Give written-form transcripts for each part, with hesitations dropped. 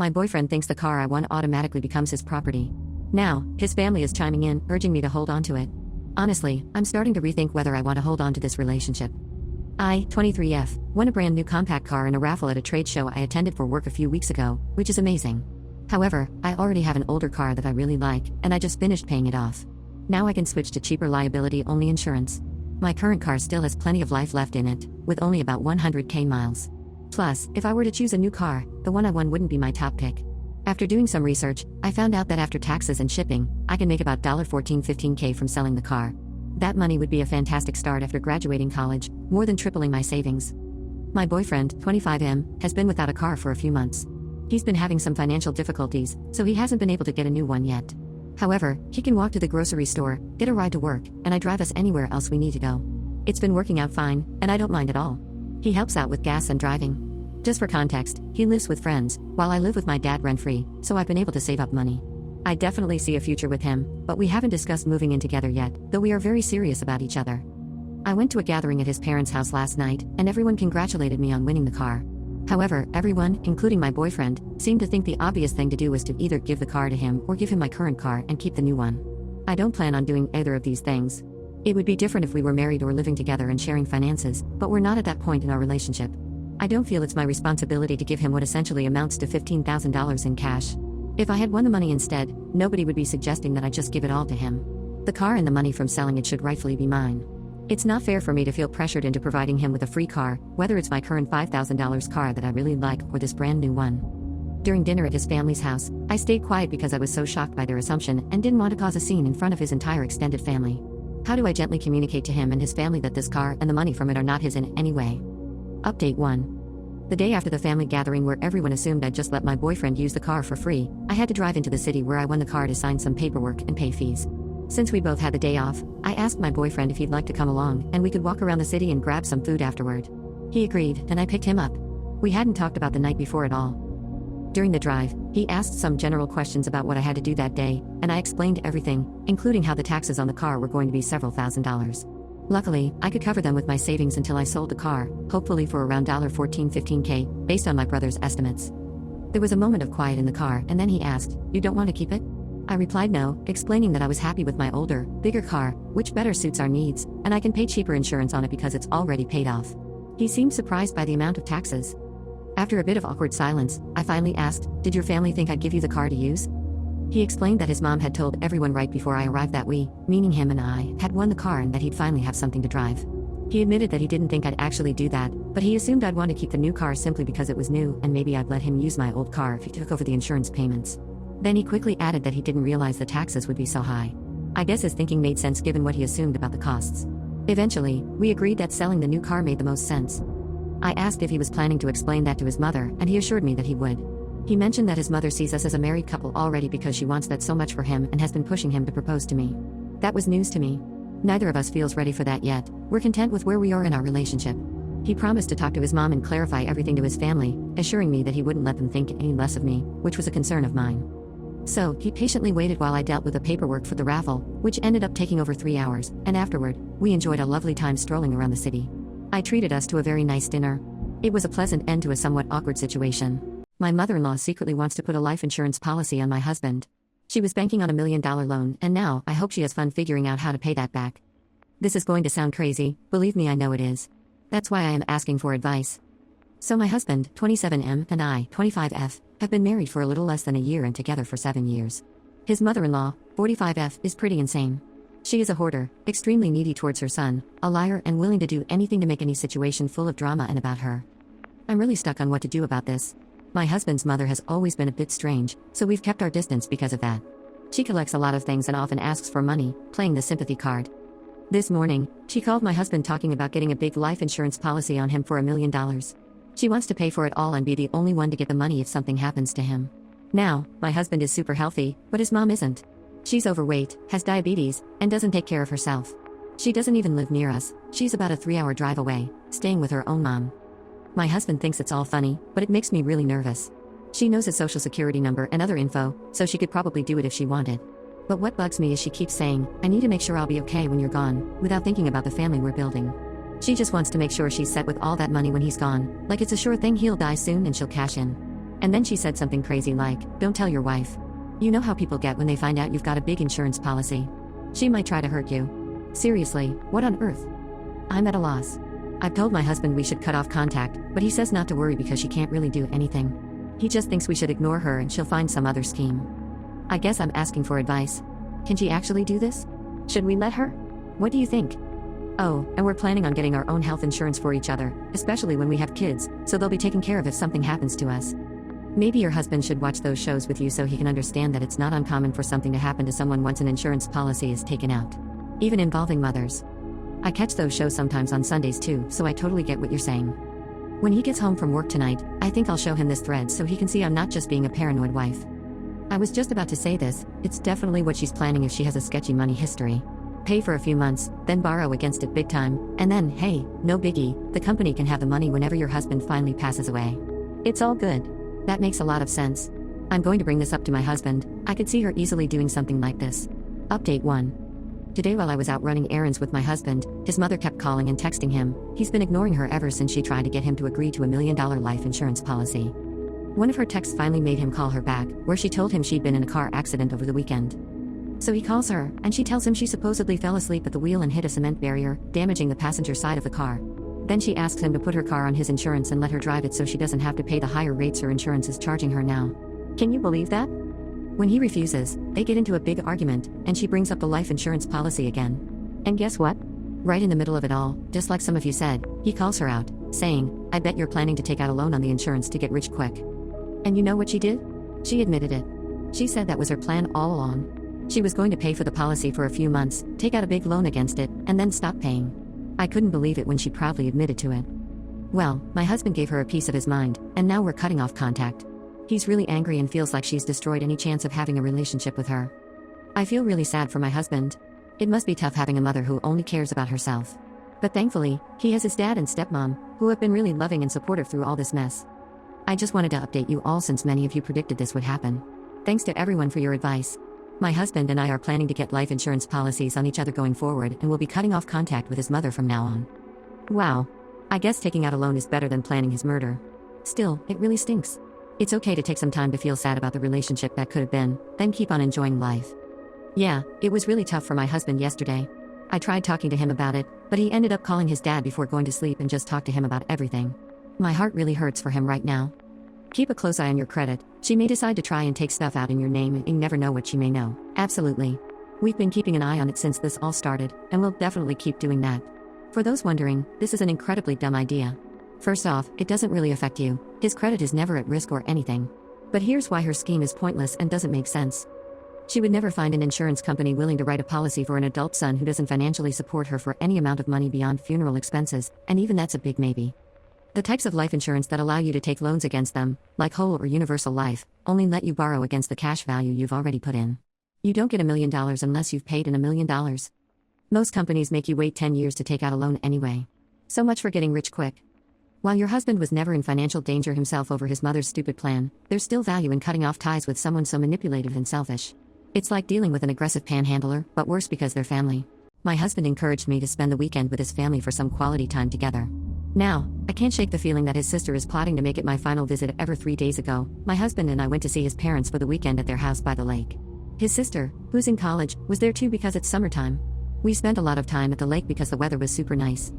My boyfriend thinks the car I want automatically becomes his property. Now, his family is chiming in, urging me to hold on to it. Honestly, I'm starting to rethink whether I want to hold on to this relationship. I, 23F, won a brand new compact car in a raffle at a trade show I attended for work a few weeks ago, which is amazing. However, I already have an older car that I really like, and I just finished paying it off. Now I can switch to cheaper liability-only insurance. My current car still has plenty of life left in it, with only about 100k miles. Plus, if I were to choose a new car, the one I won wouldn't be my top pick. After doing some research, I found out that after taxes and shipping, I can make about $14-15k from selling the car. That money would be a fantastic start after graduating college, more than tripling my savings. My boyfriend, 25M, has been without a car for a few months. He's been having some financial difficulties, so he hasn't been able to get a new one yet. However, he can walk to the grocery store, get a ride to work, and I drive us anywhere else we need to go. It's been working out fine, and I don't mind at all. He helps out with gas and driving. Just for context, he lives with friends, while I live with my dad rent-free, so I've been able to save up money. I definitely see a future with him, but we haven't discussed moving in together yet, though we are very serious about each other. I went to a gathering at his parents' house last night, and everyone congratulated me on winning the car. However, everyone, including my boyfriend, seemed to think the obvious thing to do was to either give the car to him or give him my current car and keep the new one. I don't plan on doing either of these things. It would be different if we were married or living together and sharing finances, but we're not at that point in our relationship. I don't feel it's my responsibility to give him what essentially amounts to $15,000 in cash. If I had won the money instead, nobody would be suggesting that I just give it all to him. The car and the money from selling it should rightfully be mine. It's not fair for me to feel pressured into providing him with a free car, whether it's my current $5,000 car that I really like or this brand new one. During dinner at his family's house, I stayed quiet because I was so shocked by their assumption and didn't want to cause a scene in front of his entire extended family. How do I gently communicate to him and his family that this car and the money from it are not his in any way? Update 1. The day after the family gathering where everyone assumed I'd just let my boyfriend use the car for free, I had to drive into the city where I won the car to sign some paperwork and pay fees. Since we both had the day off, I asked my boyfriend if he'd like to come along and we could walk around the city and grab some food afterward. He agreed, and I picked him up. We hadn't talked about the night before at all. During the drive, he asked some general questions about what I had to do that day, and I explained everything, including how the taxes on the car were going to be several $1,000s. Luckily, I could cover them with my savings until I sold the car, hopefully for around $14-15k, based on my brother's estimates. There was a moment of quiet in the car, and then he asked, "You don't want to keep it?" I replied no, explaining that I was happy with my older, bigger car, which better suits our needs, and I can pay cheaper insurance on it because it's already paid off. He seemed surprised by the amount of taxes. After a bit of awkward silence, I finally asked, "Did your family think I'd give you the car to use?" He explained that his mom had told everyone right before I arrived that we, meaning him and I, had won the car and that he'd finally have something to drive. He admitted that he didn't think I'd actually do that, but he assumed I'd want to keep the new car simply because it was new and maybe I'd let him use my old car if he took over the insurance payments. Then he quickly added that he didn't realize the taxes would be so high. I guess his thinking made sense given what he assumed about the costs. Eventually, we agreed that selling the new car made the most sense. I asked if he was planning to explain that to his mother, and he assured me that he would. He mentioned that his mother sees us as a married couple already because she wants that so much for him and has been pushing him to propose to me. That was news to me. Neither of us feels ready for that yet. We're content with where we are in our relationship. He promised to talk to his mom and clarify everything to his family, assuring me that he wouldn't let them think any less of me, which was a concern of mine. So, he patiently waited while I dealt with the paperwork for the raffle, which ended up taking over 3 hours, and afterward, we enjoyed a lovely time strolling around the city. I treated us to a very nice dinner. It was a pleasant end to a somewhat awkward situation. My mother-in-law secretly wants to put a life insurance policy on my husband. She was banking on $1 million loan, and now I hope she has fun figuring out how to pay that back. This is going to sound crazy, believe me, I know it is. That's why I am asking for advice. So my husband, 27M, and I, 25F, have been married for a little less than a year and together for 7 years. His mother-in-law, 45F, is pretty insane. She is a hoarder, extremely needy towards her son, a liar and willing to do anything to make any situation full of drama and about her. I'm really stuck on what to do about this. My husband's mother has always been a bit strange, so we've kept our distance because of that. She collects a lot of things and often asks for money, playing the sympathy card. This morning, she called my husband talking about getting a big life insurance policy on him for $1 million. She wants to pay for it all and be the only one to get the money if something happens to him. Now, my husband is super healthy, but his mom isn't. She's overweight, has diabetes, and doesn't take care of herself. She doesn't even live near us. She's about a 3-hour drive away, staying with her own mom. My husband thinks it's all funny, but it makes me really nervous. She knows his social security number and other info, so she could probably do it if she wanted. But what bugs me is she keeps saying, "I need to make sure I'll be okay when you're gone," without thinking about the family we're building. She just wants to make sure she's set with all that money when he's gone, like it's a sure thing he'll die soon and she'll cash in. And then she said something crazy like, "Don't tell your wife. You know how people get when they find out you've got a big insurance policy. She might try to hurt you." Seriously, what on earth? I'm at a loss. I've told my husband we should cut off contact, but he says not to worry because she can't really do anything. He just thinks we should ignore her and she'll find some other scheme. I guess I'm asking for advice. Can she actually do this? Should we let her? What do you think? Oh, and we're planning on getting our own health insurance for each other, especially when we have kids, so they'll be taken care of if something happens to us. Maybe your husband should watch those shows with you so he can understand that it's not uncommon for something to happen to someone once an insurance policy is taken out. Even involving mothers. I catch those shows sometimes on Sundays too, so I totally get what you're saying. When he gets home from work tonight, I think I'll show him this thread so he can see I'm not just being a paranoid wife. I was just about to say this, it's definitely what she's planning if she has a sketchy money history. Pay for a few months, then borrow against it big time, and then, hey, no biggie, the company can have the money whenever your husband finally passes away. It's all good. That makes a lot of sense. I'm going to bring this up to my husband. I could see her easily doing something like this. Update 1. Today while I was out running errands with my husband, his mother kept calling and texting him. He's been ignoring her ever since she tried to get him to agree to $1 million life insurance policy. One of her texts finally made him call her back, where she told him she'd been in a car accident over the weekend. So he calls her, and she tells him she supposedly fell asleep at the wheel and hit a cement barrier, damaging the passenger side of the car. Then she asks him to put her car on his insurance and let her drive it so she doesn't have to pay the higher rates her insurance is charging her now. Can you believe that? When he refuses, they get into a big argument, and she brings up the life insurance policy again. And guess what? Right in the middle of it all, just like some of you said, he calls her out, saying, "I bet you're planning to take out a loan on the insurance to get rich quick." And you know what she did? She admitted it. She said that was her plan all along. She was going to pay for the policy for a few months, take out a big loan against it, and then stop paying. I couldn't believe it when she proudly admitted to it. Well, my husband gave her a piece of his mind, and now we're cutting off contact. He's really angry and feels like she's destroyed any chance of having a relationship with her. I feel really sad for my husband. It must be tough having a mother who only cares about herself. But thankfully, he has his dad and stepmom, who have been really loving and supportive through all this mess. I just wanted to update you all since many of you predicted this would happen. Thanks to everyone for your advice. My husband and I are planning to get life insurance policies on each other going forward and will be cutting off contact with his mother from now on. Wow. I guess taking out a loan is better than planning his murder. Still, it really stinks. It's okay to take some time to feel sad about the relationship that could have been, then keep on enjoying life. Yeah, it was really tough for my husband yesterday. I tried talking to him about it, but he ended up calling his dad before going to sleep and just talked to him about everything. My heart really hurts for him right now. Keep a close eye on your credit. She may decide to try and take stuff out in your name and you never know what she may know. Absolutely. We've been keeping an eye on it since this all started, and we'll definitely keep doing that. For those wondering, this is an incredibly dumb idea. First off, it doesn't really affect you. His credit is never at risk or anything. But here's why her scheme is pointless and doesn't make sense. She would never find an insurance company willing to write a policy for an adult son who doesn't financially support her for any amount of money beyond funeral expenses, and even that's a big maybe. The types of life insurance that allow you to take loans against them, like whole or universal life, only let you borrow against the cash value you've already put in. You don't get $1 million unless you've paid in $1 million. Most companies make you wait 10 years to take out a loan anyway. So much for getting rich quick. While your husband was never in financial danger himself over his mother's stupid plan, there's still value in cutting off ties with someone so manipulative and selfish. It's like dealing with an aggressive panhandler, but worse because they're family. My husband encouraged me to spend the weekend with his family for some quality time together. Now, I can't shake the feeling that his sister is plotting to make it my final visit ever 3 days ago. My husband and I went to see his parents for the weekend at their house by the lake. His sister, who's in college, was there too because it's summertime. We spent a lot of time at the lake because the weather was super nice.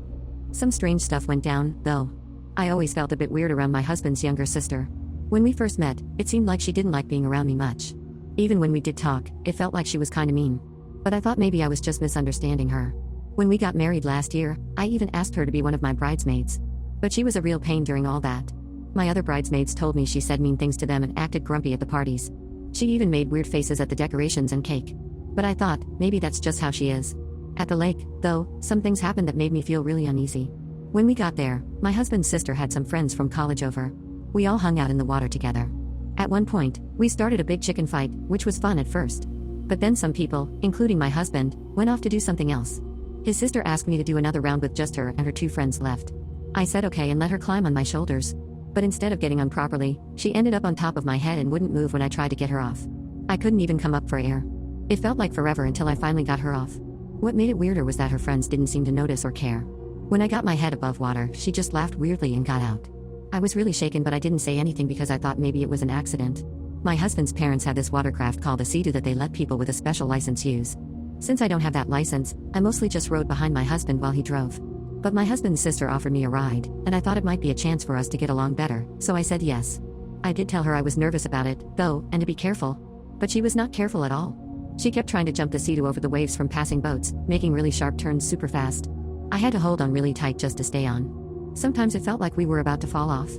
Some strange stuff went down, though. I always felt a bit weird around my husband's younger sister. When we first met, it seemed like she didn't like being around me much. Even when we did talk, it felt like she was kinda mean. But I thought maybe I was just misunderstanding her. When we got married last year, I even asked her to be one of my bridesmaids. But she was a real pain during all that. My other bridesmaids told me she said mean things to them and acted grumpy at the parties. She even made weird faces at the decorations and cake. But I thought, maybe that's just how she is. At the lake, though, some things happened that made me feel really uneasy. When we got there, my husband's sister had some friends from college over. We all hung out in the water together. At one point, we started a big chicken fight, which was fun at first. But then some people, including my husband, went off to do something else. His sister asked me to do another round with just her and her 2 friends left. I said okay and let her climb on my shoulders. But instead of getting on properly, she ended up on top of my head and wouldn't move when I tried to get her off. I couldn't even come up for air. It felt like forever until I finally got her off. What made it weirder was that her friends didn't seem to notice or care. When I got my head above water, she just laughed weirdly and got out. I was really shaken, but I didn't say anything because I thought maybe it was an accident. My husband's parents have this watercraft called a Sea-Doo that they let people with a special license use. Since I don't have that license, I mostly just rode behind my husband while he drove. But my husband's sister offered me a ride, and I thought it might be a chance for us to get along better, so I said yes. I did tell her I was nervous about it, though, and to be careful. But she was not careful at all. She kept trying to jump the Sea-Doo over the waves from passing boats, making really sharp turns super fast. I had to hold on really tight just to stay on. Sometimes it felt like we were about to fall off.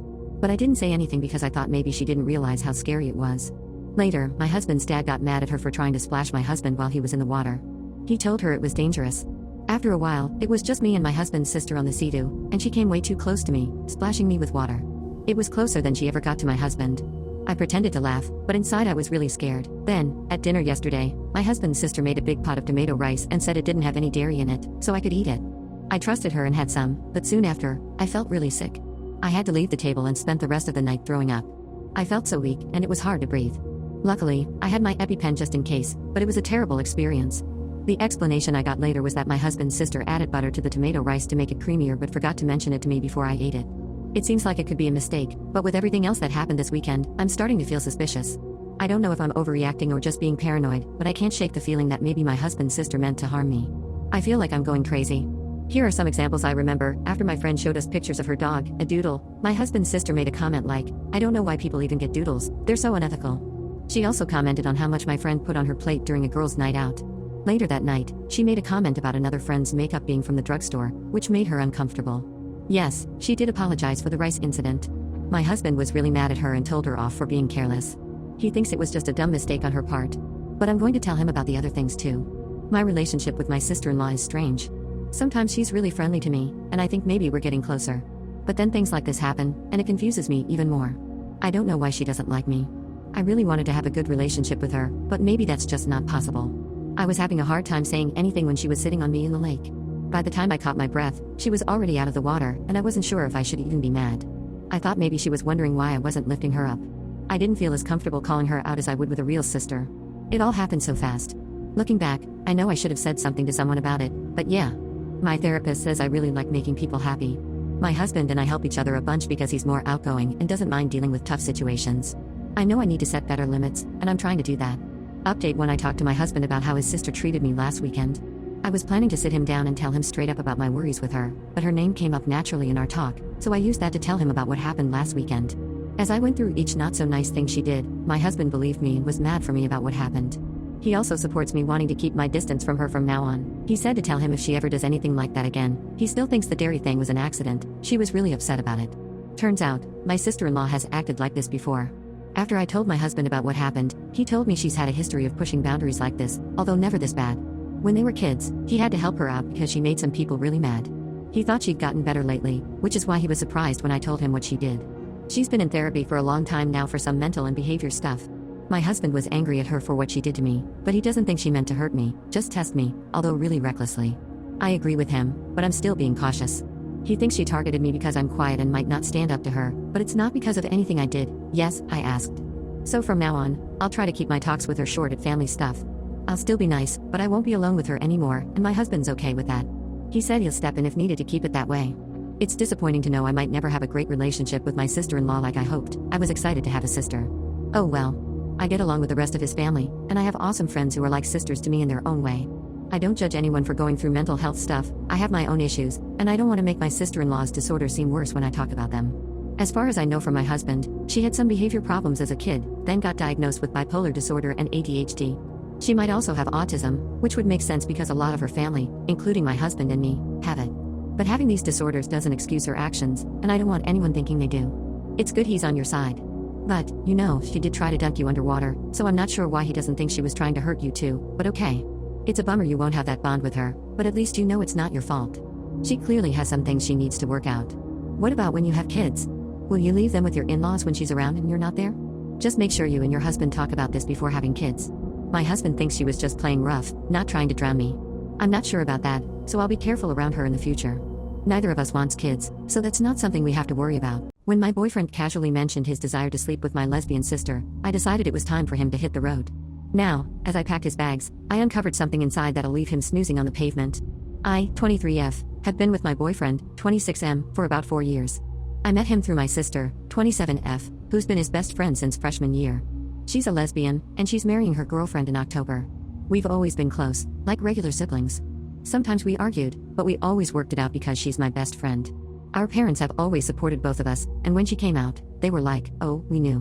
But I didn't say anything because I thought maybe she didn't realize how scary it was. Later, my husband's dad got mad at her for trying to splash my husband while he was in the water. He told her it was dangerous. After a while, it was just me and my husband's sister on the Sea-Doo, and she came way too close to me, splashing me with water. It was closer than she ever got to my husband. I pretended to laugh, but inside I was really scared. Then, at dinner yesterday, my husband's sister made a big pot of tomato rice and said it didn't have any dairy in it, so I could eat it. I trusted her and had some, but soon after, I felt really sick. I had to leave the table and spent the rest of the night throwing up. I felt so weak, and it was hard to breathe. Luckily, I had my EpiPen just in case, but it was a terrible experience. The explanation I got later was that my husband's sister added butter to the tomato rice to make it creamier but forgot to mention it to me before I ate it. It seems like it could be a mistake, but with everything else that happened this weekend, I'm starting to feel suspicious. I don't know if I'm overreacting or just being paranoid, but I can't shake the feeling that maybe my husband's sister meant to harm me. I feel like I'm going crazy. Here are some examples I remember. After my friend showed us pictures of her dog, a doodle, my husband's sister made a comment like, "I don't know why people even get doodles, they're so unethical." She also commented on how much my friend put on her plate during a girls' night out. Later that night, she made a comment about another friend's makeup being from the drugstore, which made her uncomfortable. Yes, she did apologize for the rice incident. My husband was really mad at her and told her off for being careless. He thinks it was just a dumb mistake on her part. But I'm going to tell him about the other things too. My relationship with my sister-in-law is strange. Sometimes she's really friendly to me, and I think maybe we're getting closer. But then things like this happen, and it confuses me even more. I don't know why she doesn't like me. I really wanted to have a good relationship with her, but maybe that's just not possible. I was having a hard time saying anything when she was sitting on me in the lake. By the time I caught my breath, she was already out of the water, and I wasn't sure if I should even be mad. I thought maybe she was wondering why I wasn't lifting her up. I didn't feel as comfortable calling her out as I would with a real sister. It all happened so fast. Looking back, I know I should have said something to someone about it, but yeah. My therapist says I really like making people happy. My husband and I help each other a bunch because he's more outgoing and doesn't mind dealing with tough situations. I know I need to set better limits, and I'm trying to do that. Update: when I talked to my husband about how his sister treated me last weekend. I was planning to sit him down and tell him straight up about my worries with her, but her name came up naturally in our talk, so I used that to tell him about what happened last weekend. As I went through each not-so-nice thing she did, my husband believed me and was mad for me about what happened. He also supports me wanting to keep my distance from her from now on. He said to tell him if she ever does anything like that again. He still thinks the dairy thing was an accident. She was really upset about it. Turns out, my sister-in-law has acted like this before. After I told my husband about what happened, he told me she's had a history of pushing boundaries like this, although never this bad. When they were kids, he had to help her out because she made some people really mad. He thought she'd gotten better lately, which is why he was surprised when I told him what she did. She's been in therapy for a long time now for some mental and behavior stuff. My husband was angry at her for what she did to me, but he doesn't think she meant to hurt me, just test me, although really recklessly. I agree with him, but I'm still being cautious. He thinks she targeted me because I'm quiet and might not stand up to her, but it's not because of anything I did. Yes, I asked. So from now on, I'll try to keep my talks with her short at family stuff. I'll still be nice, but I won't be alone with her anymore, and my husband's okay with that. He said he'll step in if needed to keep it that way. It's disappointing to know I might never have a great relationship with my sister-in-law like I hoped. I was excited to have a sister. Oh well. I get along with the rest of his family, and I have awesome friends who are like sisters to me in their own way. I don't judge anyone for going through mental health stuff. I have my own issues, and I don't want to make my sister-in-law's disorder seem worse when I talk about them. As far as I know from my husband, she had some behavior problems as a kid, then got diagnosed with bipolar disorder and ADHD. She might also have autism, which would make sense because a lot of her family, including my husband and me, have it. But having these disorders doesn't excuse her actions, and I don't want anyone thinking they do. It's good he's on your side. But, you know, she did try to dunk you underwater, so I'm not sure why he doesn't think she was trying to hurt you too, but okay. It's a bummer you won't have that bond with her, but at least you know it's not your fault. She clearly has some things she needs to work out. What about when you have kids? Will you leave them with your in-laws when she's around and you're not there? Just make sure you and your husband talk about this before having kids. My husband thinks she was just playing rough, not trying to drown me. I'm not sure about that, so I'll be careful around her in the future. Neither of us wants kids, so that's not something we have to worry about. When my boyfriend casually mentioned his desire to sleep with my lesbian sister, I decided it was time for him to hit the road. Now, as I packed his bags, I uncovered something inside that'll leave him snoozing on the pavement. I, 23F, have been with my boyfriend, 26M, for about 4 years. I met him through my sister, 27F, who's been his best friend since freshman year. She's a lesbian, and she's marrying her girlfriend in October. We've always been close, like regular siblings. Sometimes we argued, but we always worked it out because she's my best friend. Our parents have always supported both of us, and when she came out, they were like, oh, we knew.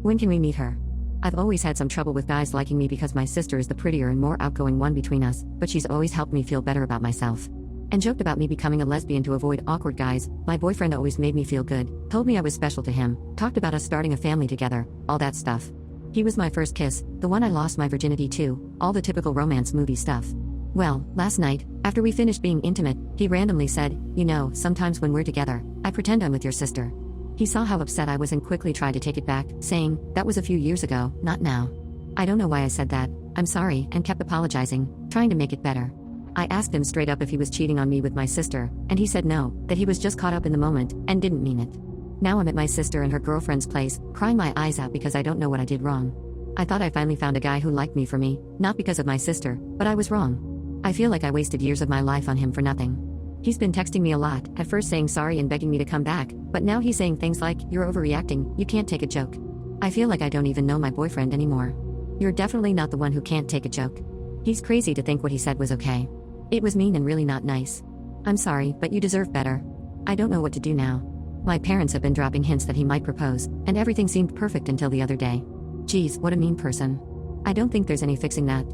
When can we meet her? I've always had some trouble with guys liking me because my sister is the prettier and more outgoing one between us, but she's always helped me feel better about myself. And joked about me becoming a lesbian to avoid awkward guys. My boyfriend always made me feel good, told me I was special to him, talked about us starting a family together, all that stuff. He was my first kiss, the one I lost my virginity to, all the typical romance movie stuff. Well, last night, after we finished being intimate, he randomly said, you know, sometimes when we're together, I pretend I'm with your sister. He saw how upset I was and quickly tried to take it back, saying, that was a few years ago, not now. I don't know why I said that, I'm sorry, and kept apologizing, trying to make it better. I asked him straight up if he was cheating on me with my sister, and he said no, that he was just caught up in the moment, and didn't mean it. Now I'm at my sister and her girlfriend's place, crying my eyes out because I don't know what I did wrong. I thought I finally found a guy who liked me for me, not because of my sister, but I was wrong. I feel like I wasted years of my life on him for nothing. He's been texting me a lot, at first saying sorry and begging me to come back, but now he's saying things like, you're overreacting, you can't take a joke. I feel like I don't even know my boyfriend anymore. You're definitely not the one who can't take a joke. He's crazy to think what he said was okay. It was mean and really not nice. I'm sorry, but you deserve better. I don't know what to do now. My parents have been dropping hints that he might propose, and everything seemed perfect until the other day. Geez, what a mean person. I don't think there's any fixing that.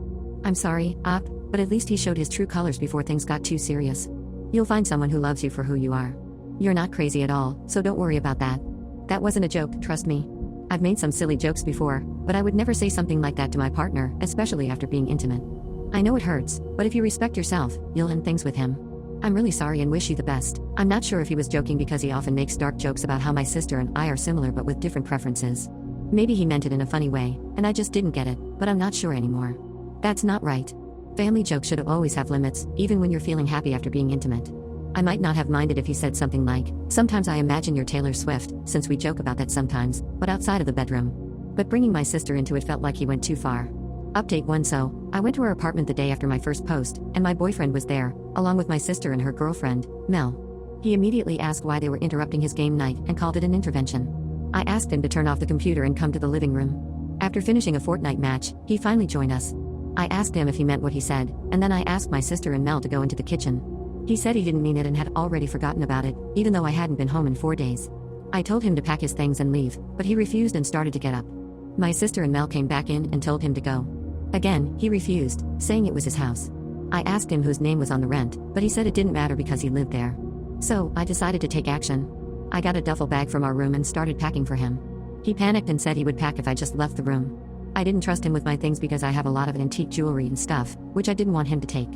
I'm sorry, Op, but at least he showed his true colors before things got too serious. You'll find someone who loves you for who you are. You're not crazy at all, so don't worry about that. That wasn't a joke, trust me. I've made some silly jokes before, but I would never say something like that to my partner, especially after being intimate. I know it hurts, but if you respect yourself, you'll end things with him. I'm really sorry and wish you the best. I'm not sure if he was joking because he often makes dark jokes about how my sister and I are similar but with different preferences. Maybe he meant it in a funny way, and I just didn't get it, but I'm not sure anymore. That's not right. Family jokes should always have limits, even when you're feeling happy after being intimate. I might not have minded if he said something like, sometimes I imagine you're Taylor Swift, since we joke about that sometimes, but outside of the bedroom. But bringing my sister into it felt like he went too far. Update 1 So, I went to her apartment the day after my first post, and my boyfriend was there, along with my sister and her girlfriend, Mel. He immediately asked why they were interrupting his game night and called it an intervention. I asked him to turn off the computer and come to the living room. After finishing a Fortnite match, he finally joined us. I asked him if he meant what he said, and then I asked my sister and Mel to go into the kitchen. He said he didn't mean it and had already forgotten about it, even though I hadn't been home in 4 days. I told him to pack his things and leave, but he refused and started to get up. My sister and Mel came back in and told him to go. Again, he refused, saying it was his house. I asked him whose name was on the rent, but he said it didn't matter because he lived there. So, I decided to take action. I got a duffel bag from our room and started packing for him. He panicked and said he would pack if I just left the room. I didn't trust him with my things because I have a lot of antique jewelry and stuff, which I didn't want him to take.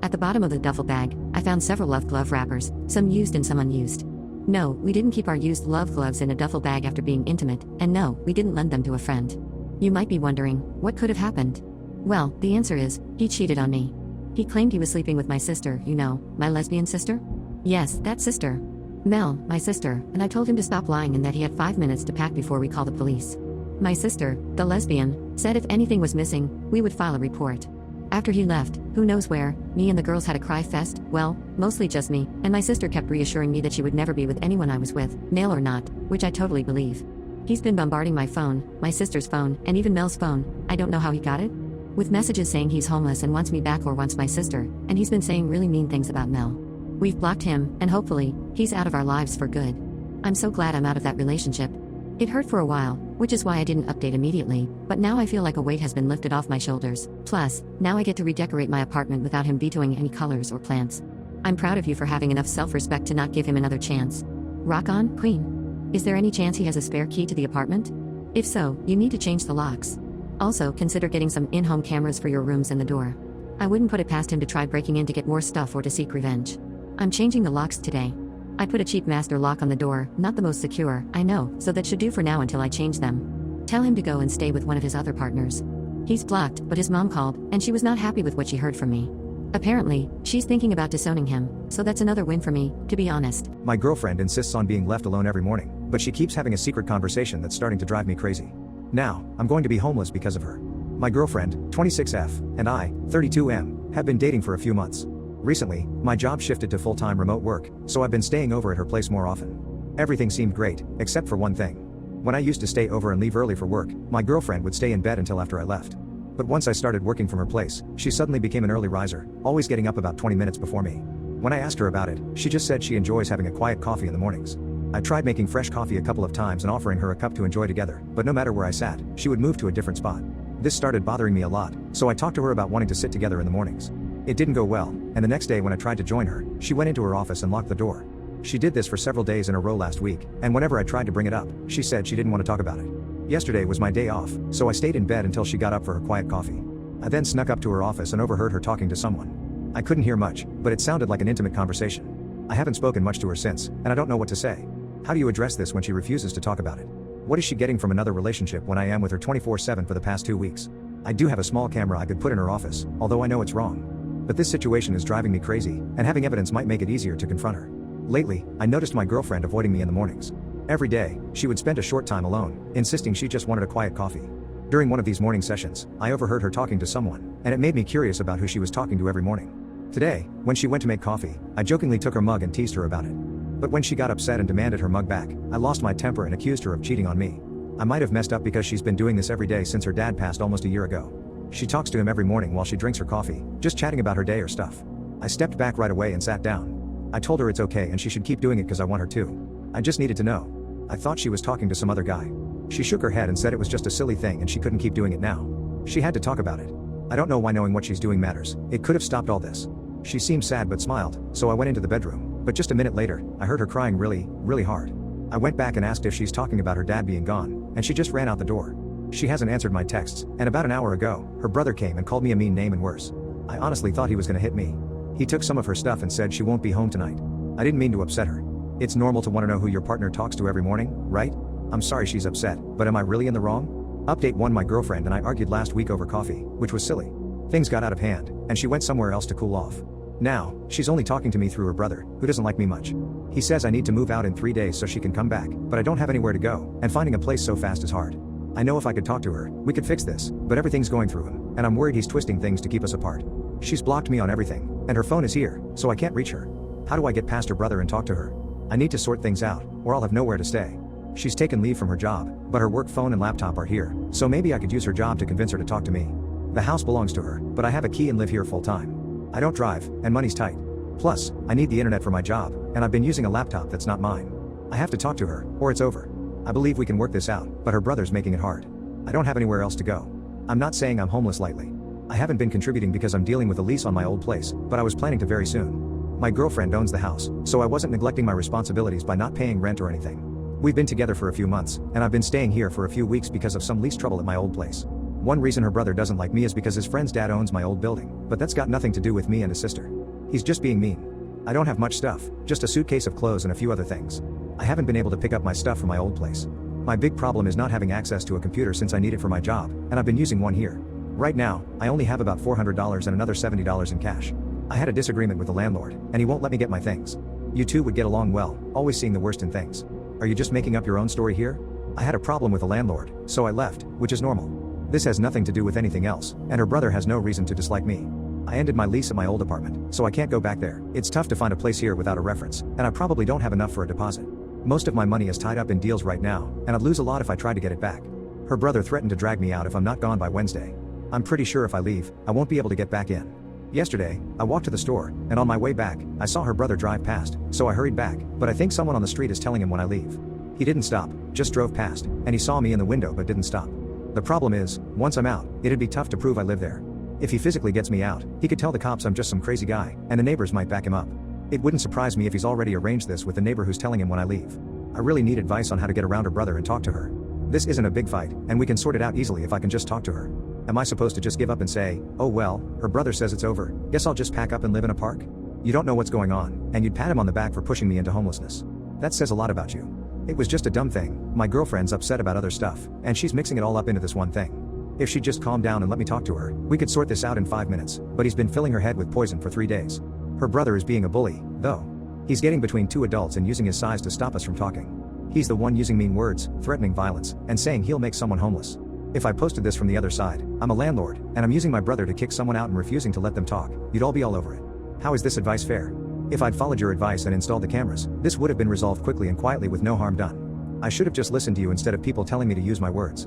At the bottom of the duffel bag, I found several love glove wrappers, some used and some unused. No, we didn't keep our used love gloves in a duffel bag after being intimate, and no, we didn't lend them to a friend. You might be wondering, what could have happened? Well, the answer is, he cheated on me. He claimed he was sleeping with my sister, you know, my lesbian sister? Yes, that sister. Mel, my sister, and I told him to stop lying and that he had 5 minutes to pack before we called the police. My sister, the lesbian, said if anything was missing, we would file a report. After he left, who knows where, me and the girls had a cry fest, well, mostly just me, and my sister kept reassuring me that she would never be with anyone I was with, male or not, which I totally believe. He's been bombarding my phone, my sister's phone, and even Mel's phone, I don't know how he got it, with messages saying he's homeless and wants me back or wants my sister, and he's been saying really mean things about Mel. We've blocked him, and hopefully, he's out of our lives for good. I'm so glad I'm out of that relationship. It hurt for a while, which is why I didn't update immediately, but now I feel like a weight has been lifted off my shoulders. Plus, now I get to redecorate my apartment without him vetoing any colors or plants. I'm proud of you for having enough self-respect to not give him another chance. Rock on, Queen. Is there any chance he has a spare key to the apartment? If so, you need to change the locks. Also, consider getting some in-home cameras for your rooms and the door. I wouldn't put it past him to try breaking in to get more stuff or to seek revenge. I'm changing the locks today. I put a cheap master lock on the door, not the most secure, I know, so that should do for now until I change them. Tell him to go and stay with one of his other partners. He's blocked, but his mom called, and she was not happy with what she heard from me. Apparently, she's thinking about disowning him, so that's another win for me, to be honest. My girlfriend insists on being left alone every morning, but she keeps having a secret conversation that's starting to drive me crazy. Now, I'm going to be homeless because of her. My girlfriend, 26F, and I, 32M, have been dating for a few months. Recently, my job shifted to full-time remote work, so I've been staying over at her place more often. Everything seemed great, except for one thing. When I used to stay over and leave early for work, my girlfriend would stay in bed until after I left. But once I started working from her place, she suddenly became an early riser, always getting up about 20 minutes before me. When I asked her about it, she just said she enjoys having a quiet coffee in the mornings. I tried making fresh coffee a couple of times and offering her a cup to enjoy together, but no matter where I sat, she would move to a different spot. This started bothering me a lot, so I talked to her about wanting to sit together in the mornings. It didn't go well, and the next day when I tried to join her, she went into her office and locked the door. She did this for several days in a row last week, and whenever I tried to bring it up, she said she didn't want to talk about it. Yesterday was my day off, so I stayed in bed until she got up for her quiet coffee. I then snuck up to her office and overheard her talking to someone. I couldn't hear much, but it sounded like an intimate conversation. I haven't spoken much to her since, and I don't know what to say. How do you address this when she refuses to talk about it? What is she getting from another relationship when I am with her 24/7 for the past 2 weeks? I do have a small camera I could put in her office, although I know it's wrong. But this situation is driving me crazy, and having evidence might make it easier to confront her. Lately, I noticed my girlfriend avoiding me in the mornings. Every day, she would spend a short time alone, insisting she just wanted a quiet coffee. During one of these morning sessions, I overheard her talking to someone, and it made me curious about who she was talking to every morning. Today, when she went to make coffee, I jokingly took her mug and teased her about it. But when she got upset and demanded her mug back, I lost my temper and accused her of cheating on me. I might have messed up because she's been doing this every day since her dad passed almost a year ago. She talks to him every morning while she drinks her coffee, just chatting about her day or stuff. I stepped back right away and sat down. I told her it's okay and she should keep doing it because I want her to. I just needed to know. I thought she was talking to some other guy. She shook her head and said it was just a silly thing and she couldn't keep doing it now. She had to talk about it. I don't know why knowing what she's doing matters. It could have stopped all this. She seemed sad but smiled, so I went into the bedroom, but just a minute later, I heard her crying really hard. I went back and asked if she's talking about her dad being gone, and she just ran out the door. She hasn't answered my texts, and about an hour ago, her brother came and called me a mean name and worse. I honestly thought he was gonna hit me. He took some of her stuff and said she won't be home tonight. I didn't mean to upset her. It's normal to want to know who your partner talks to every morning, right? I'm sorry she's upset, but am I really in the wrong? Update 1: My girlfriend and I argued last week over coffee, which was silly. Things got out of hand, and she went somewhere else to cool off. Now, she's only talking to me through her brother, who doesn't like me much. He says I need to move out in 3 days so she can come back, but I don't have anywhere to go, and finding a place so fast is hard. I know if I could talk to her, we could fix this, but everything's going through him, and I'm worried he's twisting things to keep us apart. She's blocked me on everything, and her phone is here, so I can't reach her. How do I get past her brother and talk to her? I need to sort things out, or I'll have nowhere to stay. She's taken leave from her job, but her work phone and laptop are here, so maybe I could use her job to convince her to talk to me. The house belongs to her, but I have a key and live here full time. I don't drive, and money's tight. Plus, I need the internet for my job, and I've been using a laptop that's not mine. I have to talk to her, or it's over. I believe we can work this out, but her brother's making it hard. I don't have anywhere else to go. I'm not saying I'm homeless lately. I haven't been contributing because I'm dealing with a lease on my old place, but I was planning to very soon. My girlfriend owns the house, so I wasn't neglecting my responsibilities by not paying rent or anything. We've been together for a few months, and I've been staying here for a few weeks because of some lease trouble at my old place. One reason her brother doesn't like me is because his friend's dad owns my old building, but that's got nothing to do with me and his sister. He's just being mean. I don't have much stuff, just a suitcase of clothes and a few other things. I haven't been able to pick up my stuff from my old place. My big problem is not having access to a computer since I need it for my job, and I've been using one here. Right now, I only have about $400 and another $70 in cash. I had a disagreement with the landlord, and he won't let me get my things. You two would get along well, always seeing the worst in things. Are you just making up your own story here? I had a problem with the landlord, so I left, which is normal. This has nothing to do with anything else, and her brother has no reason to dislike me. I ended my lease at my old apartment, so I can't go back there. It's tough to find a place here without a reference, and I probably don't have enough for a deposit. Most of my money is tied up in deals right now, and I'd lose a lot if I tried to get it back. Her brother threatened to drag me out if I'm not gone by Wednesday. I'm pretty sure if I leave, I won't be able to get back in. Yesterday, I walked to the store, and on my way back, I saw her brother drive past, so I hurried back, but I think someone on the street is telling him when I leave. He didn't stop, just drove past, and he saw me in the window but didn't stop. The problem is, once I'm out, it'd be tough to prove I live there. If he physically gets me out, he could tell the cops I'm just some crazy guy, and the neighbors might back him up. It wouldn't surprise me if he's already arranged this with the neighbor who's telling him when I leave. I really need advice on how to get around her brother and talk to her. This isn't a big fight, and we can sort it out easily if I can just talk to her. Am I supposed to just give up and say, oh well, her brother says it's over, guess I'll just pack up and live in a park? You don't know what's going on, and you'd pat him on the back for pushing me into homelessness. That says a lot about you. It was just a dumb thing. My girlfriend's upset about other stuff, and she's mixing it all up into this one thing. If she'd just calm down and let me talk to her, we could sort this out in 5 minutes, but he's been filling her head with poison for 3 days. Her brother is being a bully, though. He's getting between two adults and using his size to stop us from talking. He's the one using mean words, threatening violence, and saying he'll make someone homeless. If I posted this from the other side, I'm a landlord, and I'm using my brother to kick someone out and refusing to let them talk, you'd all be all over it. How is this advice fair? If I'd followed your advice and installed the cameras, this would have been resolved quickly and quietly with no harm done. I should have just listened to you instead of people telling me to use my words.